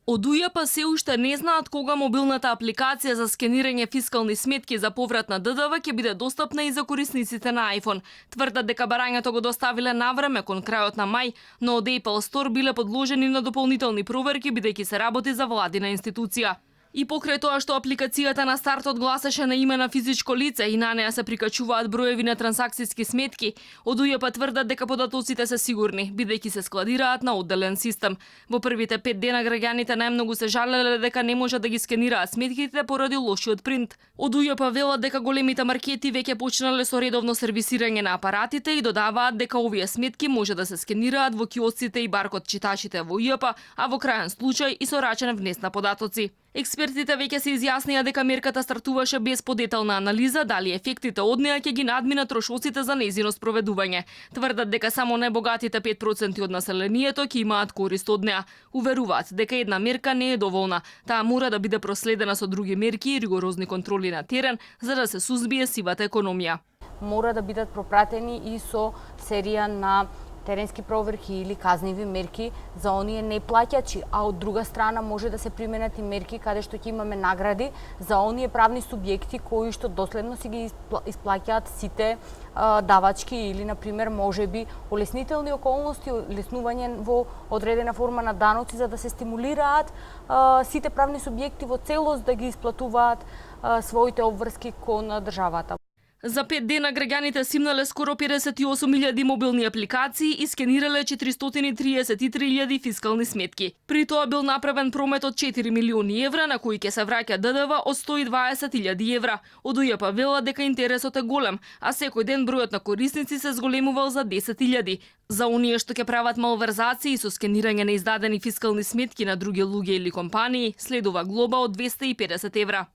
Од УЈП се уште не знаат кога мобилната апликација за скенирање фискални сметки за поврат на ДДВ ќе биде достапна и за корисниците на iPhone. Тврдат дека барањето го доставиле на време кон крајот на мај, но од Apple Store биле подложени на дополнителни проверки бидејќи се работи за владина институција. И покрај тоа што апликацијата на стартот гласеше на име на физичко лице и на неа се прикачуваат броеви на трансакцијски сметки, од УЈП тврдат дека податоците се сигурни, бидејќи се складираат на одделен систем. Во првите 5 дена граѓаните најмногу се жалеле дека не можат да ги скенираат сметките поради лошиот принт. Од УЈП велат дека големите маркети веќе почнале со редовно сервисирање на апаратите и додаваат дека овие сметки може да се скенираат во киосците и баркод читачите во УЈП, а во крајен случај и со рачен внес на податоци. Експертите веќе се изјаснија дека мерката стартуваше без подетална анализа дали ефектите од неа ќе ги надминат трошоците за нејзино спроведување. Тврдат дека само најбогатите 5% од населението ќе имаат корист од неа. Уверуваат дека една мерка не е доволна. Таа мора да биде проследена со други мерки и ригорозни контроли на терен за да се сузбие сивата економија. Мора да бидат пропратени и со серија на теренски проверки или казниви мерки за оние неплаќачи, а од друга страна може да се применат и мерки каде што ќе имаме награди за оние правни субјекти кои што доследно си ги исплаќаат сите давачки или на пример можеби олеснителни околности, олеснување во одредена форма на даноци за да се стимулираат сите правни субјекти во целост да ги исплатуваат своите обврски кон државата. За 5 дена граѓаните симнале скоро 58.000 мобилни апликации и скенирале 433.000 фискални сметки. При тоа бил направен промет од 4 милиони евра на кои ќе се враќа ДДВ од 120.000 евра. Од УЈП вела дека интересот е голем, а секој ден бројот на корисници се зголемувал за 10.000. За оние што ќе прават малверзации со скенирање на издадени фискални сметки на други луѓе или компании, следува глоба од 250 евра.